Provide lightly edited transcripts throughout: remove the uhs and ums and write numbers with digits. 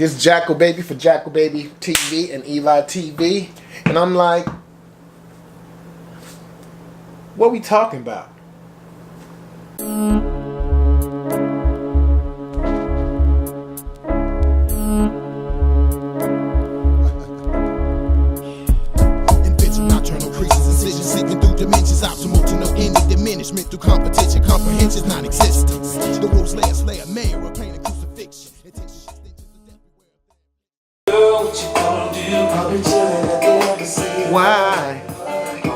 It's Jackal Baby for Jackal Baby TV and Eli TV. And I'm like, what we talking about? Invention, nocturnal creases, incisions, seeking through dimensions, optimal to no end of diminishment through competition, comprehension, non-existence. The rules lay a mayor of pain and crucifixion. Why?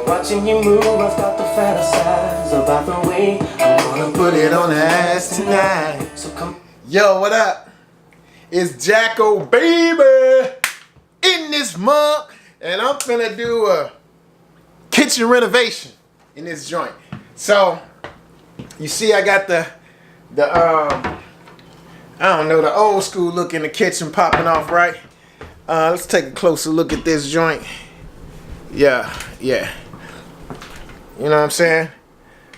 Watching you move, I've got to fantasize about the way I'm gonna Put it on the ass tonight. So come. Yo, what up? It's Jackal Baby in this month, and I'm finna do a kitchen renovation in this joint. So, you see, I got the I don't know, the old school look in the kitchen popping off, right? Let's take a closer look at this joint. Yeah. You know what I'm saying?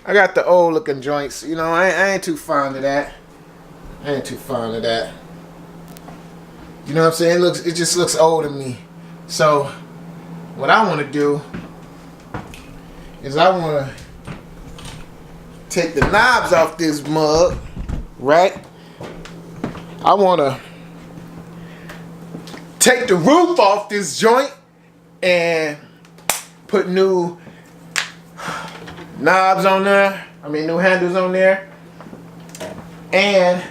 I got the old looking joints. You know, I ain't too fond of that. You know what I'm saying? It just looks old to me. So, what I want to do is I want to take the knobs off this mug, right? I want to take the roof off this joint and put new knobs on there. I mean, new handles on there. And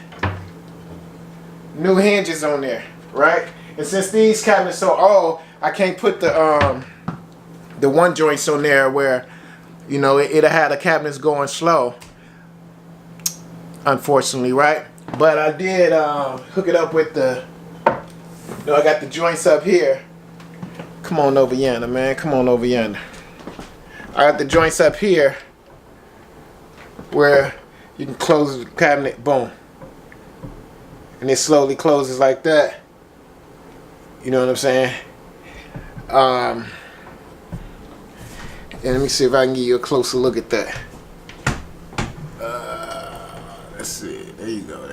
new hinges on there, right? And since these cabinets are so old, I can't put the one joints on there where, you know, it'll have the cabinets going slow, unfortunately, right? But I did hook it up with the, you know, I got the joints up here. Come on over yonder, man. Come on over yonder. I got the joints up here where you can close the cabinet, boom. And it slowly closes like that. You know what I'm saying? And let me see if I can give you a closer look at that. Let's see. There you go.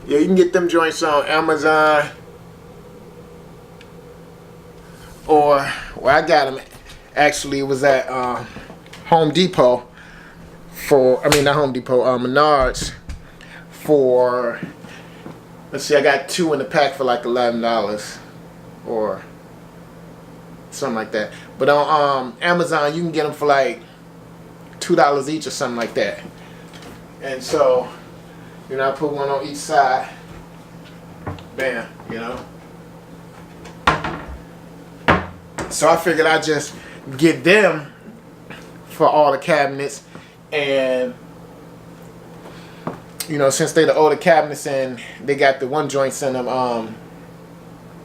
Yeah, you can get them joints on Amazon. Or where I got them, actually, it was at Home Depot Menards for, let's see, I got 2 in the pack for like $11 or something like that. But on Amazon, you can get them for like $2 each or something like that. And so, you know, I put one on each side. Bam, you know. So I figured I'd just get them for all the cabinets, and you know, since they're the older cabinets and they got the one joints in them,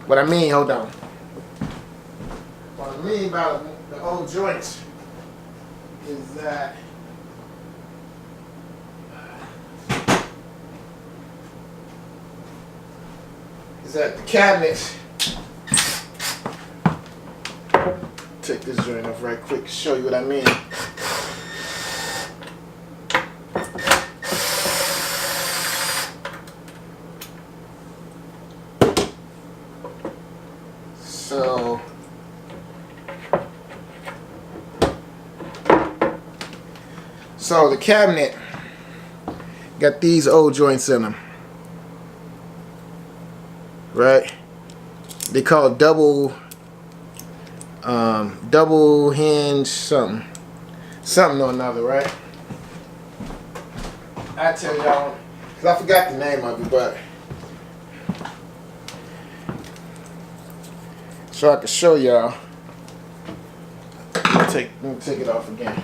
what I mean about the old joints is that the cabinets, take this joint off right quick, show you what I mean. So the cabinet got these old joints in them, right? They call it double hinge something or another, right? I tell y'all, cause I forgot the name of it, but so I can show y'all. Let me take it off again.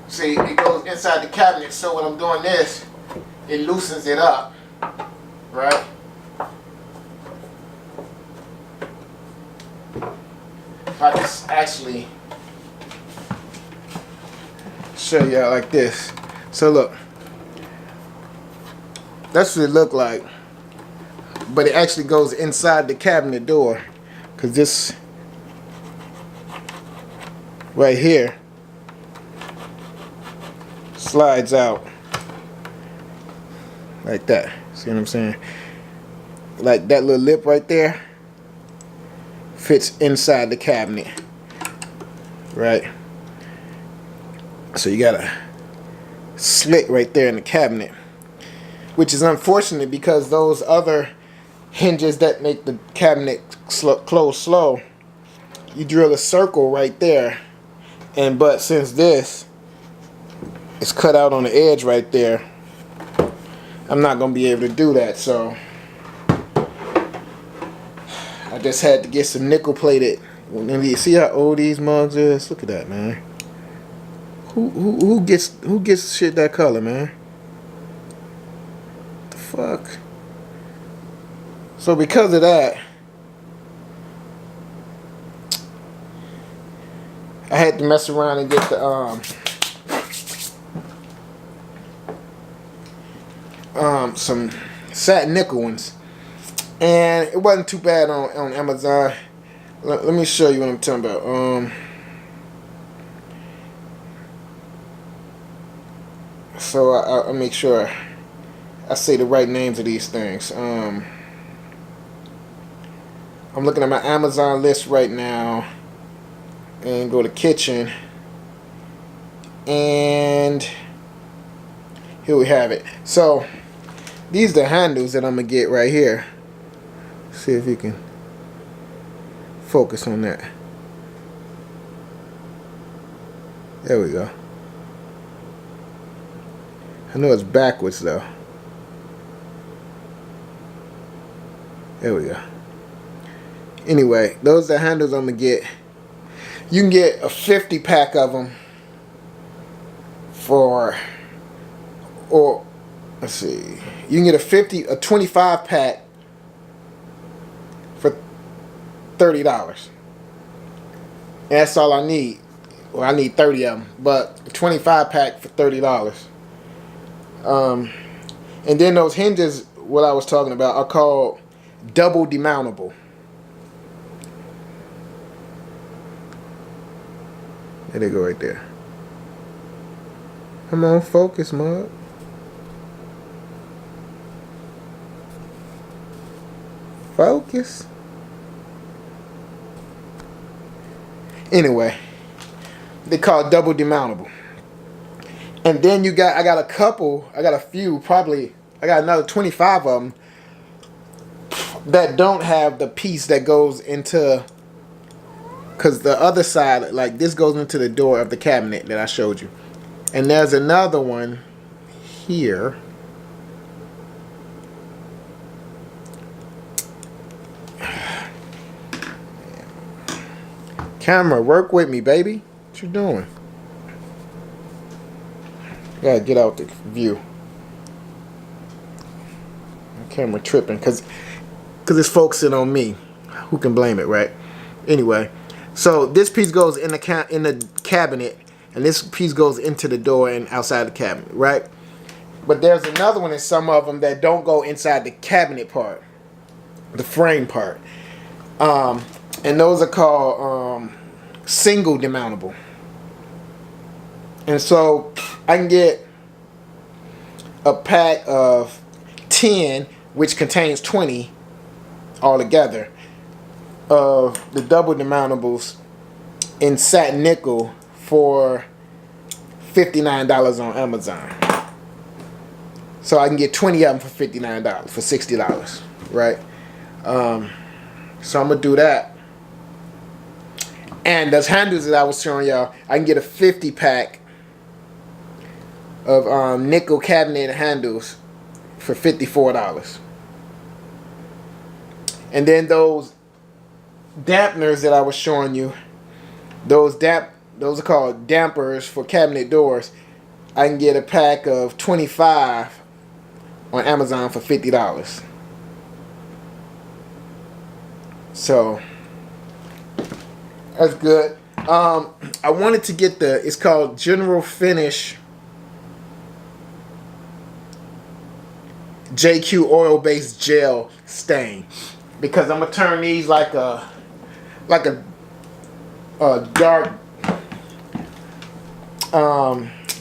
See, it goes inside the cabinet, so when I'm doing this, it loosens it up, right? If I just actually show y'all like this. So look, that's what it look like, but it actually goes inside the cabinet door, because this right here slides out like that. See what I'm saying? Like that little lip right there fits inside the cabinet, right? So you got a slit right there in the cabinet, which is unfortunate because those other hinges that make the cabinet close slow, you drill a circle right there, but since this is cut out on the edge right there, I'm not gonna be able to do that. So I just had to get some nickel plated. You see how old these mugs is? Look at that, man. Who gets shit that color, man? The fuck. So because of that, I had to mess around and get the some satin nickel ones, and it wasn't too bad on Amazon. Let me show you what I'm talking about. So I'll make sure I say the right names of these things. I'm looking at my Amazon list right now, and go to kitchen, and here we have it. So these are the handles that I'm gonna get right here. See if you can focus on that. There we go. I know it's backwards though. There we go. Anyway, those are the handles I'm gonna get. You can get a 50 pack of them for, or let's see, you can get a 25 pack for $30. And that's all I need. Well, I need 30 of them, but a 25 pack for $30. And then those hinges, what I was talking about, are called double demountable. There they go right there. Come on, focus, mug. Focus. Anyway, they call it double demountable. And then I got a few, probably, I got another 25 of them that don't have the piece that goes into, because the other side, like this goes into the door of the cabinet that I showed you. And there's another one here. Camera, work with me, baby. What you doing? Gotta get out the view. My camera tripping because it's focusing on me. Who can blame it, right? Anyway, so this piece goes in the cabinet, and this piece goes into the door and outside the cabinet, right? But there's another one in some of them that don't go inside the cabinet part, the frame part, and those are called single demountable. And so I can get a pack of 10, which contains 20 altogether, of the double demountables in satin nickel for $59 on Amazon. So I can get 20 of them for $59, for $60, right? So I'm gonna do that. And those handles that I was showing y'all, I can get a 50 pack of nickel cabinet handles for $54. And then those dampeners that I was showing you, those are called dampers for cabinet doors. I can get a pack of 25 on Amazon for $50. So that's good. I wanted to get it's called General Finish JQ oil-based gel stain, because I'm gonna turn these like a dark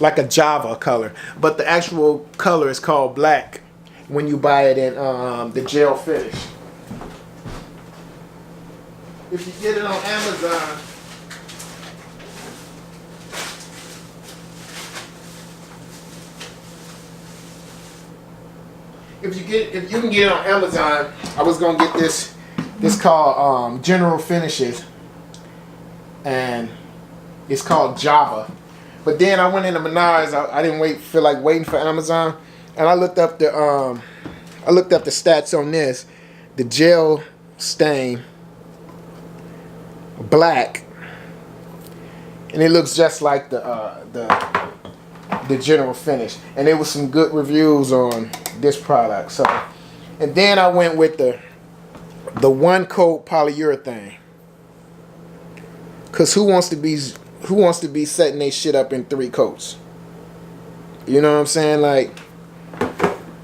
like a Java color, but the actual color is called black when you buy it in the gel finish. If you get it on Amazon, if you can get it on Amazon, I was gonna get this called General Finishes, and it's called Java. But then I went into Menards. I didn't feel like waiting for Amazon, and I looked up the stats on this. The gel stain black, and it looks just like the General Finish. And there was some good reviews on this product. So, and then I went with the one coat polyurethane. Cause who wants to be setting their shit up in 3 coats? You know what I'm saying? Like,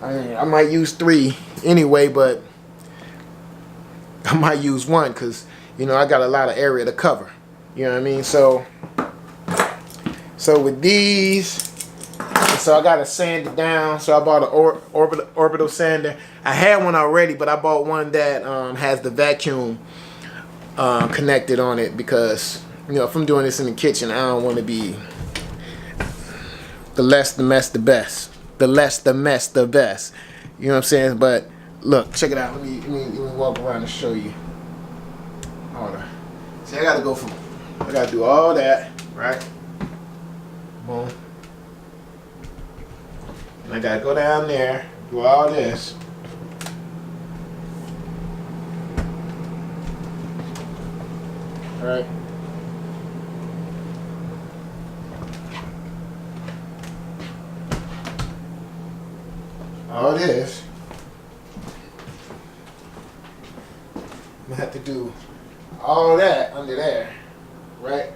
I might use 3 anyway, but I might use 1 because, you know, I got a lot of area to cover. You know what I mean? So with these, so I got to sand it down. So I bought an orbital sander. I had one already, but I bought one that has the vacuum connected on it, because, you know, if I'm doing this in the kitchen, I don't want to be the less the mess the best. The less the mess the best. You know what I'm saying? But look, check it out. Let me walk around and show you. Hold on. See, I gotta do all that, right? Boom. And I gotta go down there, do all this. Alright. All this. I'm gonna have to do all that under there, right?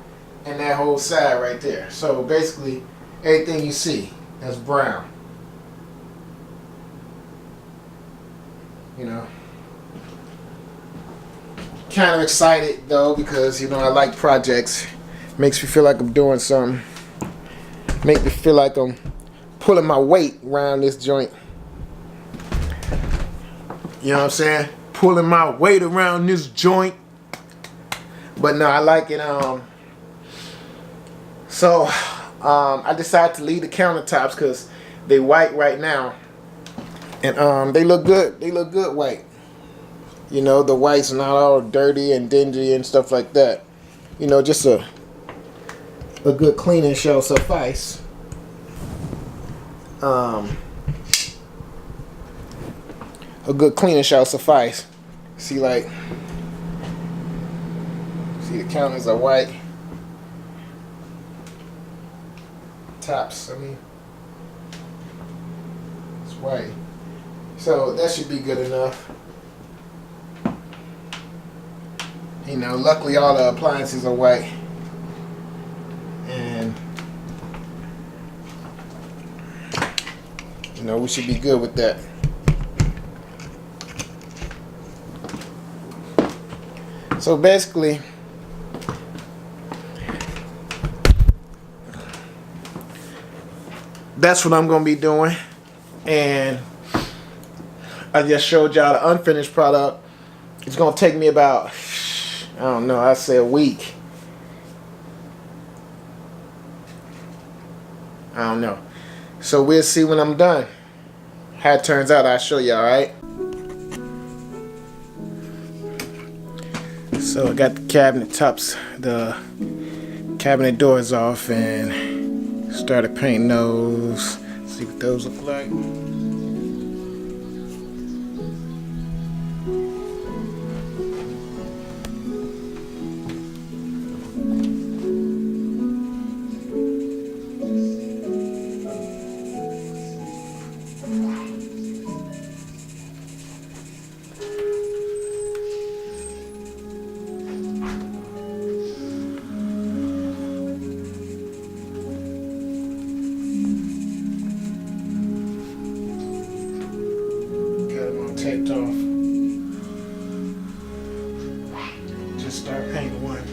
And that whole side right there. So basically, everything you see that's brown. You know. Kind of excited though, because, you know, I like projects. Makes me feel like I'm doing something. Make me feel like I'm pulling my weight around this joint. You know what I'm saying? Pulling my weight around this joint. But no, I like it. So I decided to leave the countertops because they white right now, and they look good. They look good white. You know, the white's not all dirty and dingy and stuff like that. You know, just a good cleaning shall suffice. A good cleaning shall suffice. See, like, see the counters are white. Tops, I mean, it's white. So that should be good enough. You know, luckily all the appliances are white. And, you know, we should be good with that. So basically, that's what I'm going to be doing. And I just showed y'all the unfinished product. It's going to take me about, I don't know, I'd say a week. I don't know. So we'll see when I'm done. How it turns out, I'll show you, alright? So I got the cabinet tops, the cabinet doors off, and started painting those. See what those look like. Taped off. Just start painting one.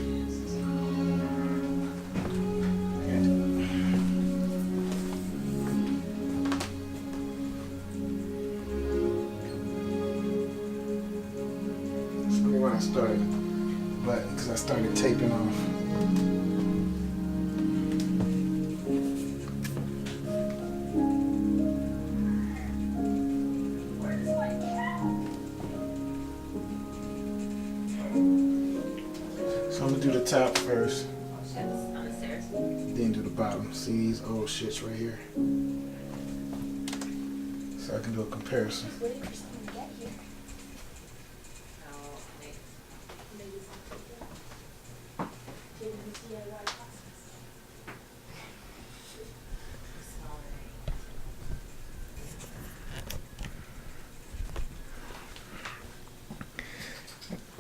I started button because I started taping off. So I'm gonna do the top first, then do the bottom. See these old shits right here? So I can do a comparison.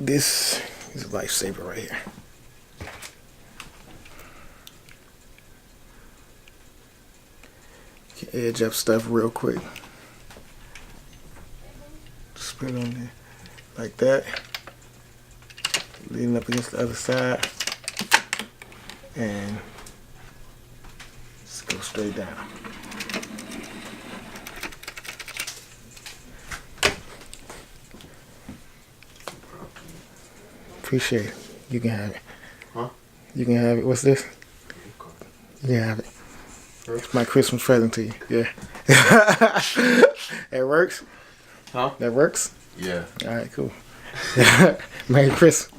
This is a lifesaver right here. You can edge up stuff real quick. Just put it on there like that. Leaning up against the other side. And just go straight down. Appreciate it. You can have it. Huh? You can have it. What's this? You can have it. It's my Christmas present to you. Yeah. That works? Huh? That works? Yeah. Alright, cool. Merry Christmas.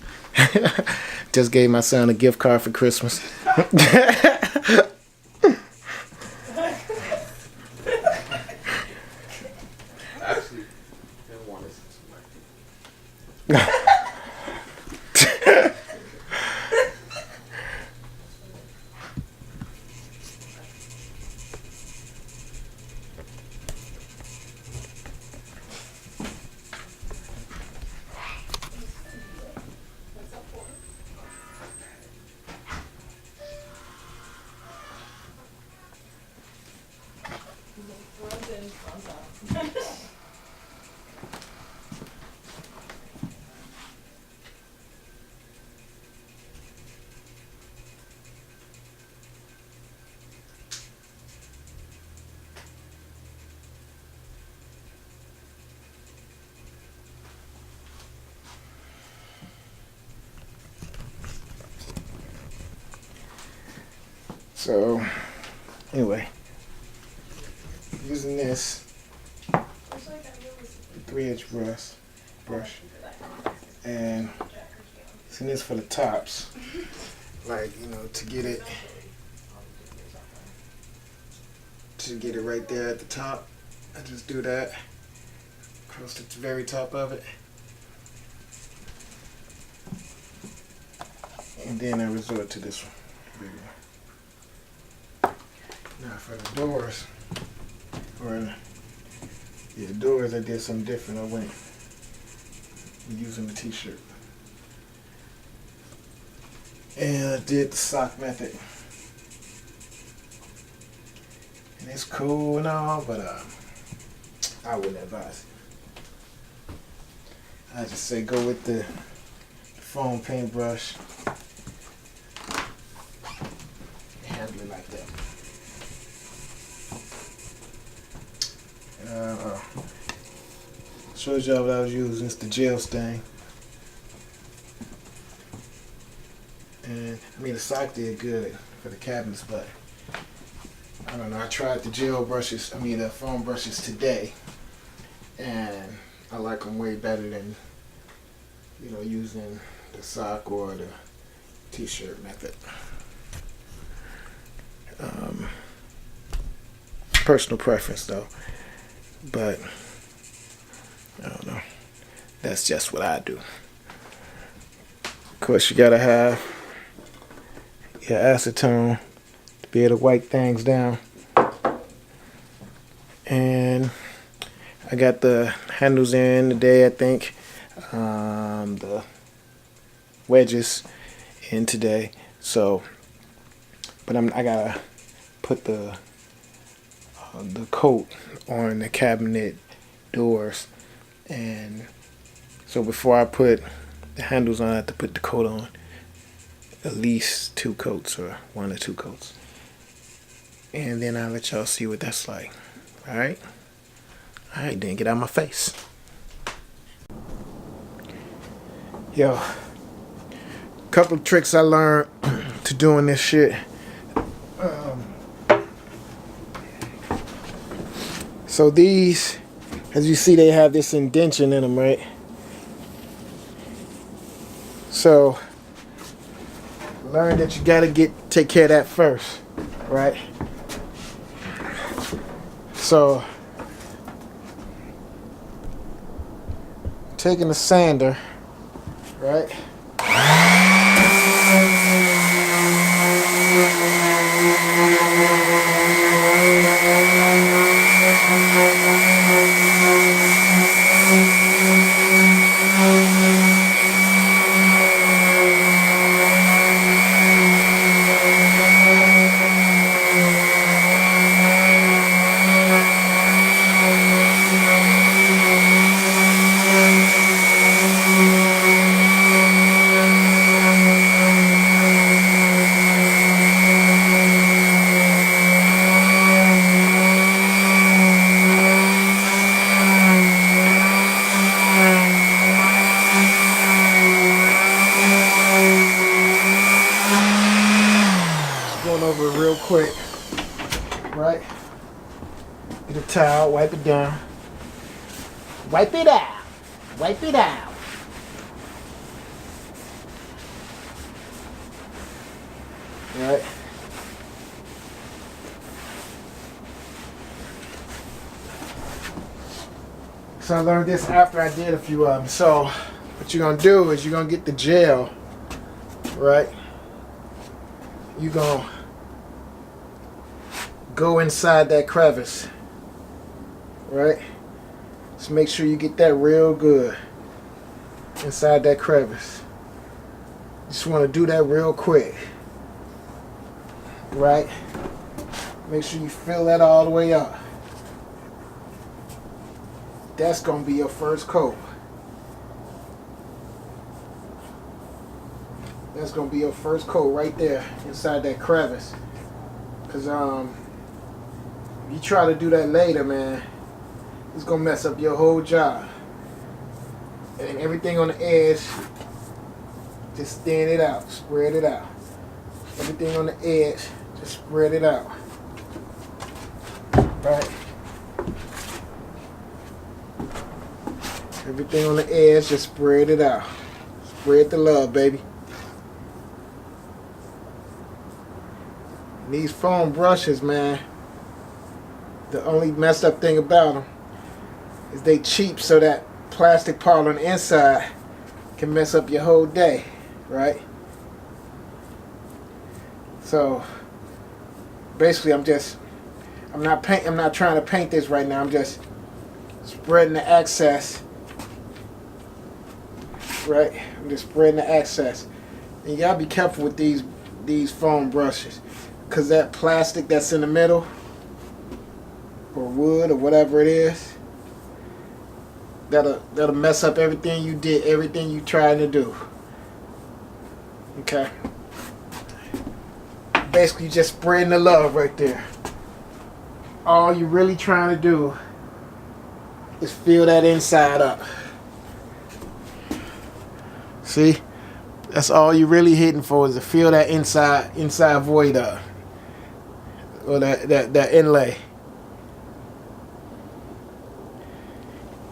Just gave my son a gift card for Christmas. Actually, didn't want to. So, anyway, using this 3-inch brush, and using this for the tops, like, you know, to get it right there at the top. I just do that across the very top of it, and then I resort to this one. Now for the doors, doors I did something different. I went using the t-shirt. And I did the sock method. And it's cool and all, but I wouldn't advise it. I just say go with the foam paintbrush. Handle it like that. Shows y'all what I was using. It's the gel stain. And I mean the sock did good for the cabinets, but I don't know. I tried the the foam brushes today, and I like them way better than, you know, using the sock or the t-shirt method. Personal preference though, but I don't know. That's just what I do. Of course, you gotta have your acetone to be able to wipe things down. And I got the handles in today, I think. The wedges in today. So, but I gotta put the coat on the cabinet doors, and so before I put the handles on, I have to put the coat on, at least 2 coats or 1 or 2 coats, and then I'll let y'all see what that's like. Alright, then get out of my face. Yo, couple of tricks I learned to doing this shit. So these, as you see, they have this indentation in them, right? So learn that you gotta take care of that first, right? So taking the sander, right? Going over it real quick, right? Get a towel, wipe it down. Wipe it out. Wipe it out. Right? So I learned this after I did a few of them. So what you're gonna do is you're gonna get the gel, right? You're gonna go inside that crevice, right? Just make sure you get that real good inside that crevice. Just want to do that real quick, right? Make sure you fill that all the way up. That's gonna be your first coat. That's gonna be your first coat right there inside that crevice. Cause if you try to do that later, man, it's gonna mess up your whole job. And everything on the edge, just thin it out, spread it out. Everything on the edge, just spread it out. Right? Everything on the edge, just spread it out. Spread the love, baby. And these foam brushes, man, the only messed up thing about them is they cheap, so that plastic part on the inside can mess up your whole day, right? So basically I'm not trying to paint this right now. I'm just spreading the excess, right? I'm just spreading the excess. And you gotta be careful with these foam brushes, cause that plastic that's in the middle, or wood or whatever it is, that'll mess up everything you did, everything you trying to do. Okay. Basically just spreading the love right there. All you really trying to do is fill that inside up. See? That's all you really hitting for, is to fill that inside void up. Or that inlay.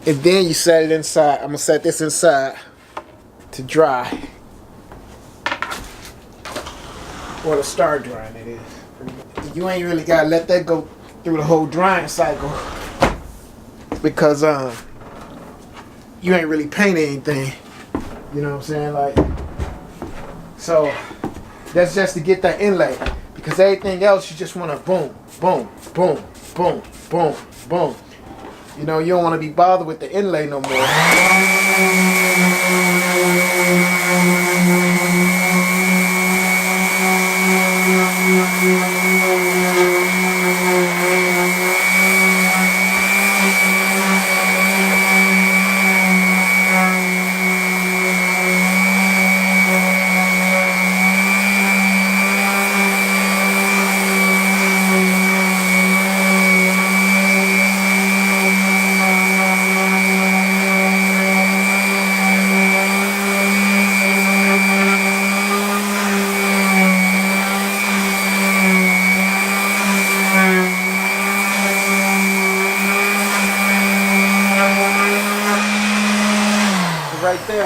And then you set it inside. I'm gonna set this inside to dry. Or to start drying, it is. You ain't really gotta let that go through the whole drying cycle, because you ain't really painting anything. You know what I'm saying? Like, so that's just to get that inlay. Because everything else you just wanna boom, boom, boom, boom, boom, boom. You know, you don't want to be bothered with the inlay no more.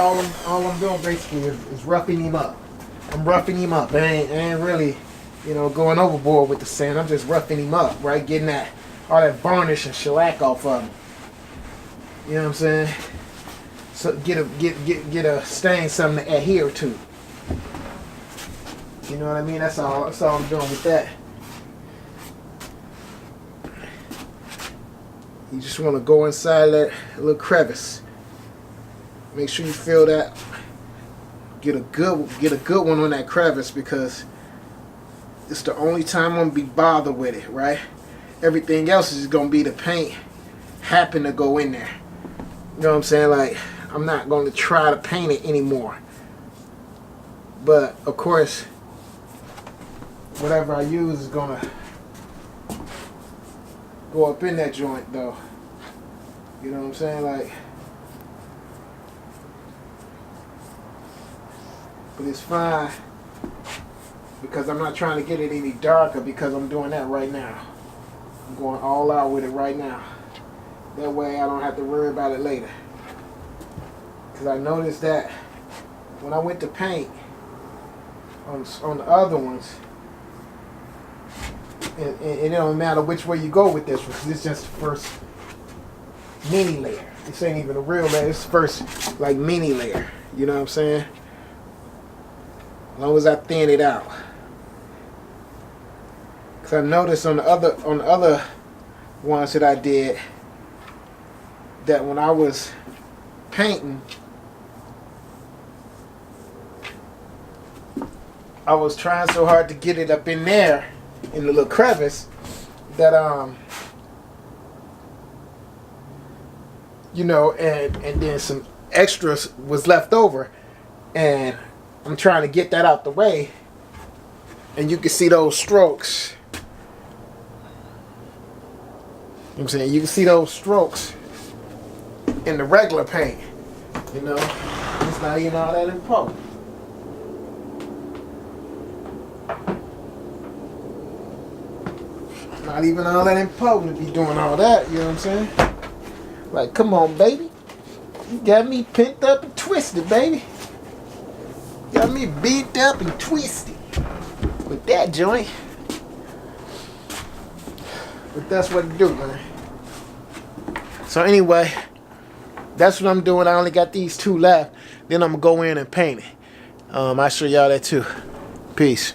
all I'm doing basically is roughing him up. I'm roughing him up. I ain't really, going overboard with the sand. I'm just roughing him up, right? Getting all that varnish and shellac off of him. You know what I'm saying? So get a stain, something to adhere to. You know what I mean? That's all I'm doing with that. You just want to go inside that little crevice. Make sure you feel that. Get a good one on that crevice, because it's the only time I'm gonna be bothered with it, right? Everything else is gonna be the paint happen to go in there. You know what I'm saying? Like, I'm not going to try to paint it anymore. But of course, whatever I use is gonna go up in that joint, though. You know what I'm saying? Like, but it's fine, because I'm not trying to get it any darker, because I'm doing that right now. I'm going all out with it right now. That way I don't have to worry about it later. Because I noticed that when I went to paint on the other ones, and it don't matter which way you go with this one, because it's just the first mini layer. This ain't even a real layer. It's the first, like, mini layer. You know what I'm saying? As long as I thin it out. Because I noticed on the other ones that I did, that when I was painting, I was trying so hard to get it up in there in the little crevice that and then some extras was left over, and I'm trying to get that out the way, and you can see those strokes. You know what I'm saying? You can see those strokes in the regular paint. It's not even all that important. Not even all that important to be doing all that, you know what I'm saying? Like, come on, baby. You got me pent up and twisted, baby. Got me beat up and twisted with that joint. But that's what it do, man. So anyway, that's what I'm doing. I only got these two left. Then I'm going to go in and paint it. I'll show y'all that too. Peace.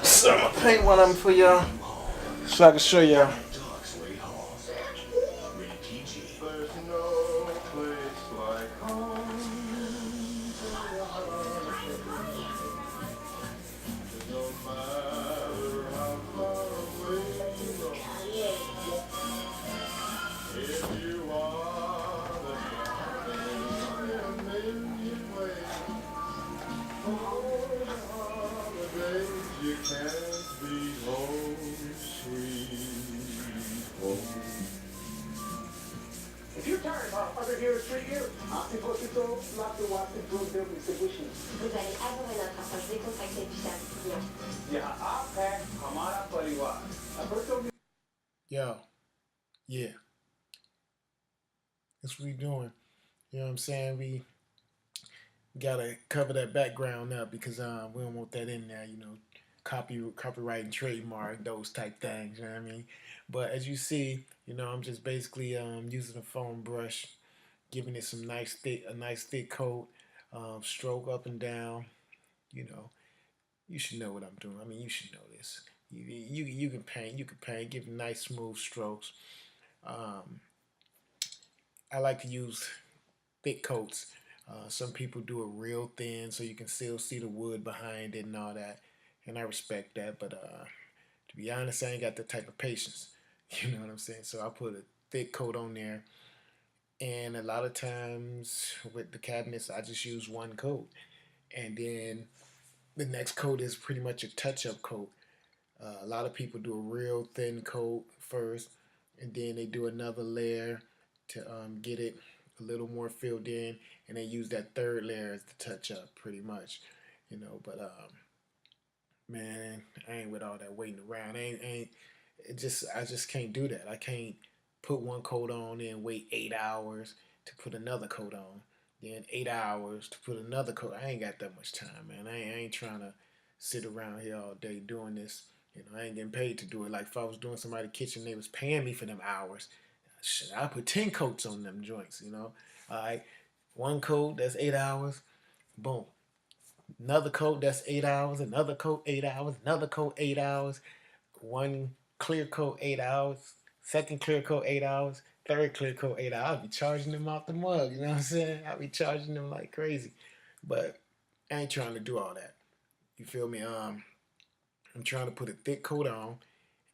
So I'm going to paint one of them for y'all, so I can show y'all. If you're tired of other heroes for you, Oxypocytol, Lactowacin, Protem, Distribution. Vous allez adorer notre approche décontractée du service client. यहाँ आप है हमारा परिवार. Yo, yeah. That's what we doing. You know what I'm saying? We gotta cover that background up, because we don't want that in there, copyright and trademark, those type things, you know what I mean? But as you see, I'm just basically using a foam brush, giving it a nice thick coat, stroke up and down. You should know what I'm doing. I mean, you should know this. You can paint, give nice smooth strokes. I like to use thick coats. Some people do it real thin, so you can still see the wood behind it and all that, and I respect that. But to be honest, I ain't got that type of patience. You know what I'm saying? So I put a thick coat on there, and a lot of times with the cabinets, I just use one coat, and then the next coat is pretty much a touch-up coat. A lot of people do a real thin coat first, and then they do another layer to get it a little more filled in, and they use that third layer as the touch-up, pretty much. But man, I ain't with all that waiting around. I just can't do that. I can't put one coat on and wait 8 hours to put another coat on. Then 8 hours to put another coat. I ain't got that much time, man. I ain't trying to sit around here all day doing this. You know, I ain't getting paid to do it. Like if I was doing somebody's kitchen, they was paying me for them hours. Shit, I put 10 coats on them joints, you know. All right, one coat, that's 8 hours. Boom. Another coat, that's 8 hours. Another coat, 8 hours. Another coat, 8 hours. One clear coat, 8 hours. Second clear coat, 8 hours. Third clear coat, 8 hours. I'll be charging them out the mug, you know what I'm saying? I'll be charging them like crazy. But I ain't trying to do all that. You feel me? I'm trying to put a thick coat on,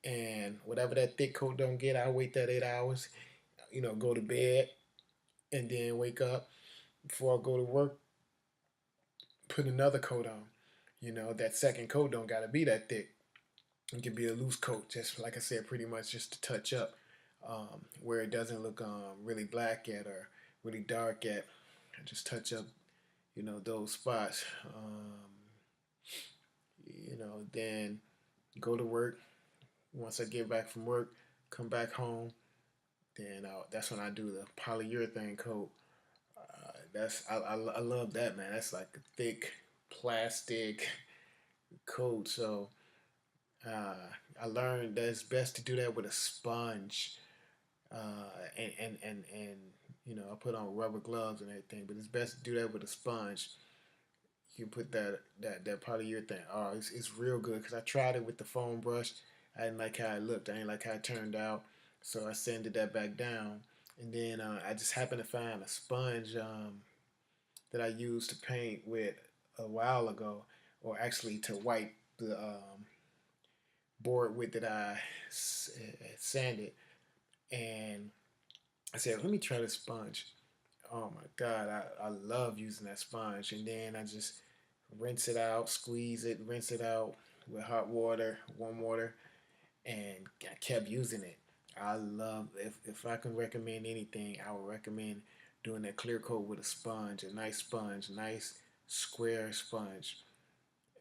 and whatever that thick coat don't get, I'll wait that 8 hours, you know, go to bed, and then wake up before I go to work, put another coat on. You know, that second coat don't gotta be that thick. It can be a loose coat, just like I said, pretty much just to touch up, where it doesn't look really black yet or really dark yet. Just touch up, you know, those spots. You know, then go to work. Once I get back from work, come back home, then that's when I do the polyurethane coat. I love that, man. That's like a thick plastic coat. So I learned that it's best to do that with a sponge. And you know, I put on rubber gloves and everything, but it's best to do that with a sponge. You can put that polyurethane. Oh, it's real good because I tried it with the foam brush. I didn't like how it looked. I didn't like how it turned out. So I sanded that back down. And then I just happened to find a sponge that I used to paint with a while ago, or actually to wipe the board with that I sanded. And I said, let me try this sponge. Oh my God, I love using that sponge. And then I just rinse it out, squeeze it, rinse it out with hot water, warm water, and I kept using it. I love, if I can recommend anything, I would recommend doing that clear coat with a sponge, a nice square sponge.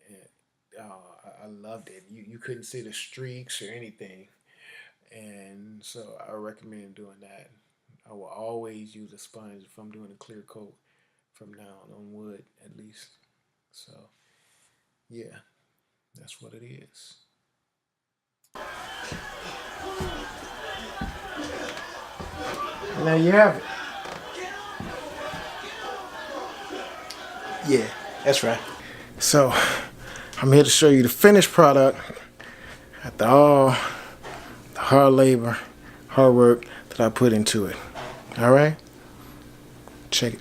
And, I loved it. You couldn't see the streaks or anything. And so I recommend doing that. I will always use a sponge if I'm doing a clear coat from now on wood, at least. So, yeah, that's what it is. And there you have it. Yeah, that's right. So, I'm here to show you the finished product after all the hard labor, hard work that I put into it. All right? Check it.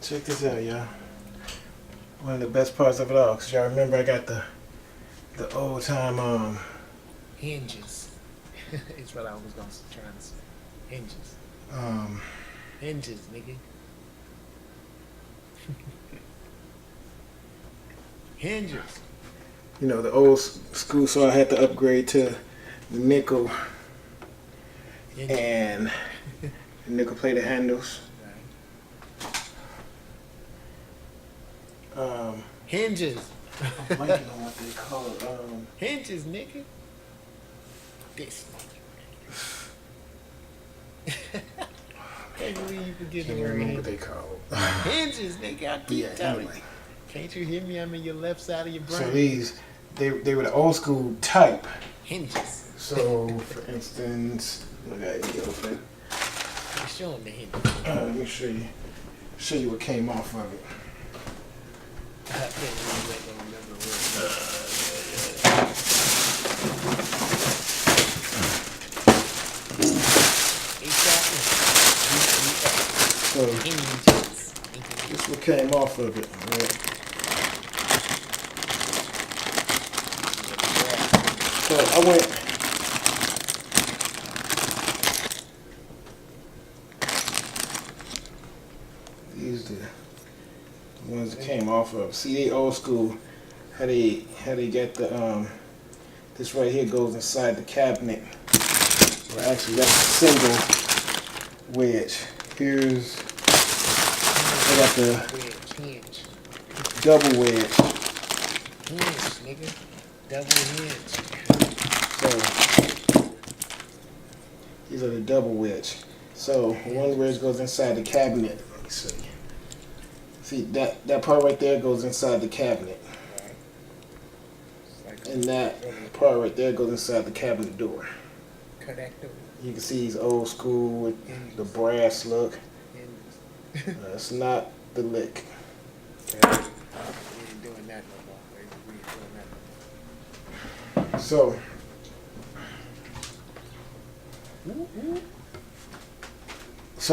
Check this out, y'all. One of the best parts of it all, because y'all remember I got the old time hinges. It's what I was gonna try to say. Hinges. Hinges, nigga. Hinges. You know, the old school, so I had to upgrade to the nickel. Hinges. And the nickel plated handles. Hinges. I'm blanking on what they call it. Hinges, nigga. This nigga. Can't believe you forget the word. Remember what they call it. Hinges, nigga. I keep telling you. Can't you hear me? I'm in your left side of your brain. So these, they were the old school type. Hinges. So, for instance, look at it open. Show them the hinges. Let me show you what came off of it. So this what came off of it. Right? So I went. These the ones that came off of. See, they old school. How they get the this right here goes inside the cabinet. Well, actually, that's a single wedge. Here's they got the double wedge. So these are the double wedge. So one wedge goes inside the cabinet. Let me see. See that part right there goes inside the cabinet. And that part right there goes inside the cabinet door. You can see he's old school with the brass look. It's not the lick. Okay. So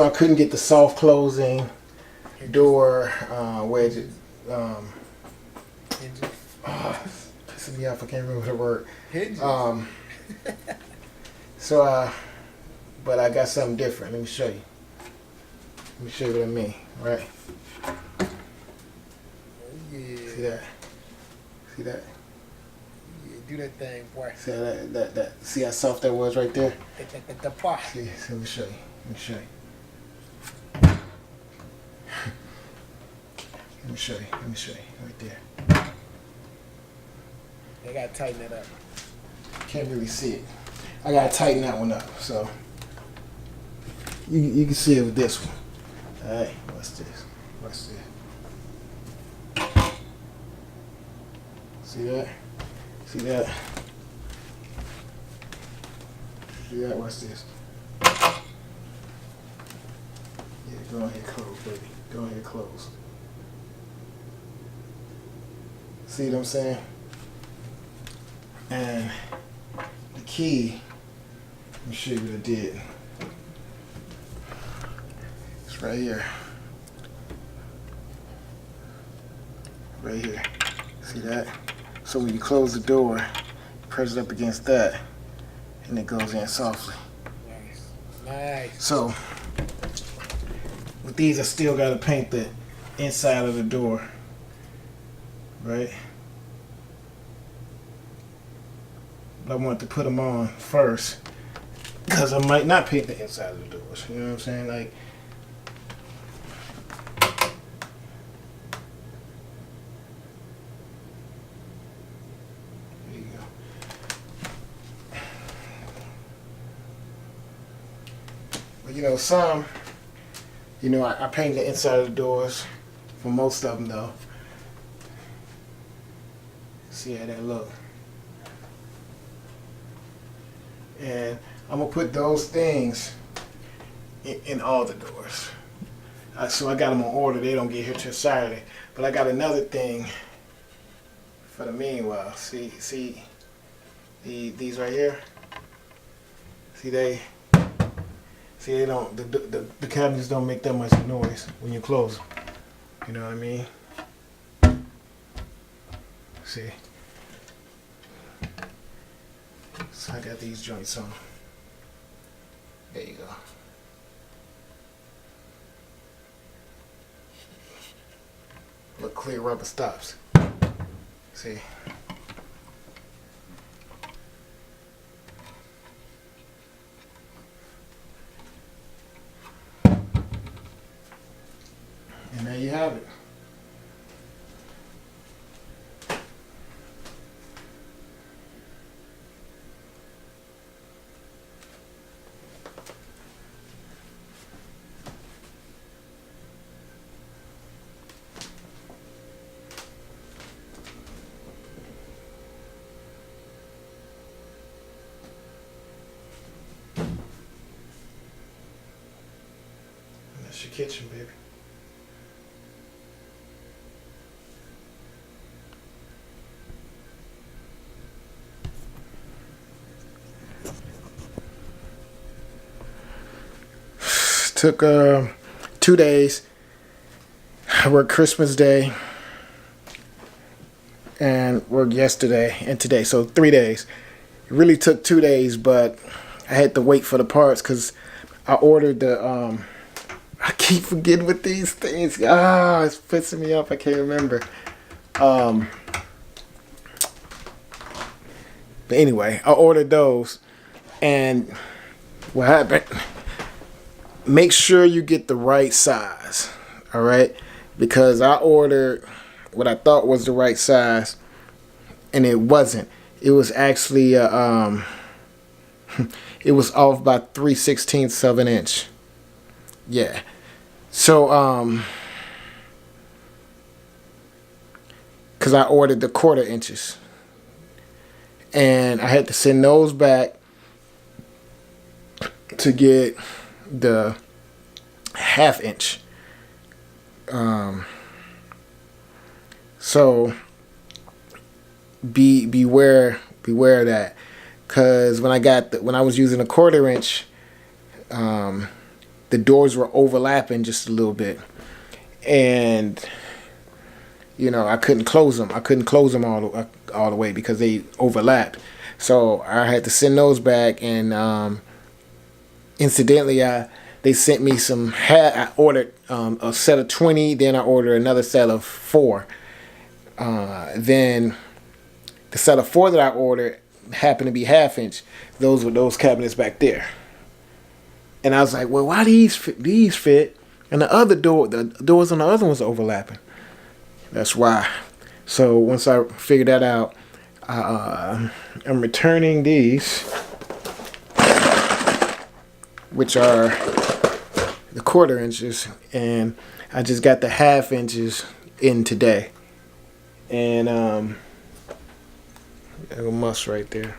I couldn't get the soft closing door wedge. Pissing me off. I can't remember the word. But I got something different. Let me show you. Let me show you what I mean. Right? See that? See that? Do that thing, boy. See how that see how soft that was right there? The part. See, let me show you. Let me show you. Let me show you. Let me show you. Right there. They gotta tighten it up. Can't really see it. I gotta tighten that one up. So you can see it with this one. Alright, what's this? What's this? See that? See that? See that? What's this? Yeah, go ahead, close, baby. Go ahead, close. See what I'm saying? And the key, let me show you what I did. It's right here. Right here. See that? So when you close the door, press it up against that, and it goes in softly. Nice. So with these, I still got to paint the inside of the door, right? But I want to put them on first because I might not paint the inside of the doors. You know what I'm saying? Like, there you go. But you know, some, you know, I paint the inside of the doors for most of them though. See how that look. And I'm gonna put those things in all the doors. So I got them on order. They don't get here till Saturday. But I got another thing for the meanwhile. See these right here. See they don't the cabinets don't make that much noise when you close them. You know what I mean? See. So I got these joints on. There you go. Look clear rubber stops. See? And there you have it. That's your kitchen, baby. Took 2 days. I worked Christmas Day and worked yesterday and today, so 3 days. It really took 2 days, but I had to wait for the parts because I ordered the I keep forgetting with these things. It's pissing me off. I can't remember. But anyway, I ordered those, and what happened? Make sure you get the right size. All right, because I ordered what I thought was the right size, and it wasn't. It was actually it was off by 3/16 of an inch. Yeah. So because I ordered the 1/4 inches, and I had to send those back to get the 1/2 inch. So beware of that, because when I was using a 1/4 inch, the doors were overlapping just a little bit, and you know, I couldn't close them. I couldn't close them all the way because they overlapped. So I had to send those back, and incidentally, they sent me some I ordered a set of 20, then I ordered another set of 4. Then the set of 4 that I ordered happened to be 1/2 inch. Those were those cabinets back there. And I was like, well, why these fit? And the doors on the other ones are overlapping. That's why. So once I figured that out, I'm returning these, which are the 1/4 inches, and I just got the 1/2 inches in today. And there's a Muffs right there.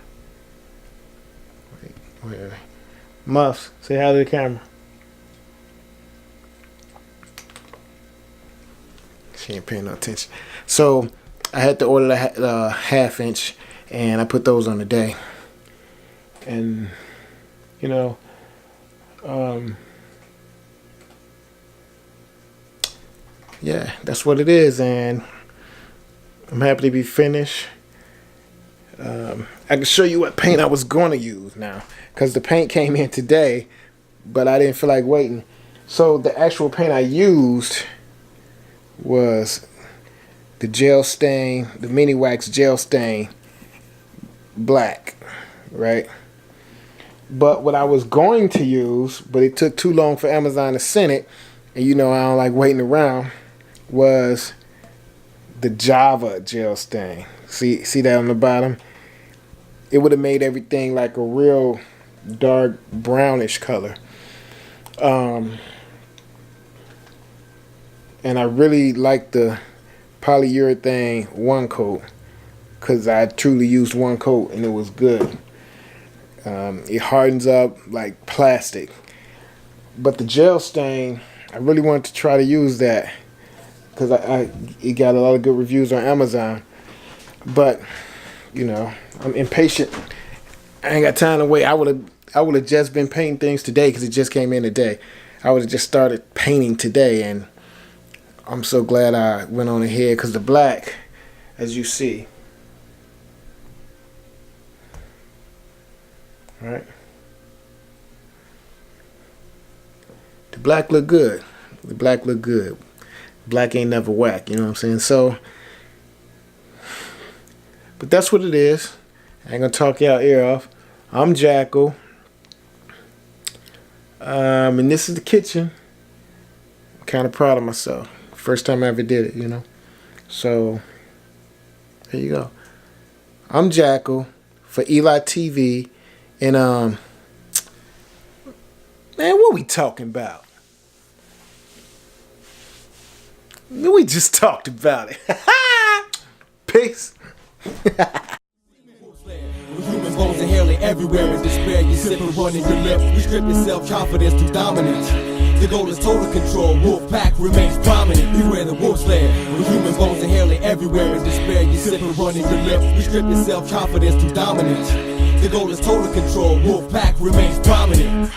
Wait. Muffs, say hi to the camera. She ain't paying no attention. So I had to order the 1/2 inch, and I put those on the day. And you know, yeah, that's what it is, and I'm happy to be finished. I can show you what paint I was going to use now, because the paint came in today, but I didn't feel like waiting. So the actual paint I used was the gel stain, the Mini Wax gel stain black, right? But what I was going to use, but it took too long for Amazon to send it, and you know I don't like waiting around, was the Java gel stain. See that on the bottom? It would have made everything like a real dark brownish color. And I really like the polyurethane 1 coat, because I truly used 1 coat and it was good. It hardens up like plastic. But the gel stain, I really wanted to try to use that, because it got a lot of good reviews on Amazon. But you know, I'm impatient. I ain't got time to wait. I would have just been painting things today, because it just came in today. I would have just started painting today, and I'm so glad I went on ahead, because the black, as you see, right? The black look good. The black look good. Black ain't never whack, you know what I'm saying? So, but that's what it is. I ain't gonna talk y'all ear off. I'm Jackal. And this is the kitchen. I'm kind of proud of myself. First time I ever did it, you know? So, there you go. I'm Jackal for Eli TV. And, man, what we talking about? We just talked about it. Peace. Humans bones inhaling everywhere in despair. You sip and run in your lips. We strip your self-confidence to dominance. The goal is total control. Wolf pack remains prominent. Beware the wolf's lair. With human bones inhaling everywhere in despair. You sip and run in your lips. We strip your self-confidence to dominance. The goal is total control. Wolf pack remains prominent.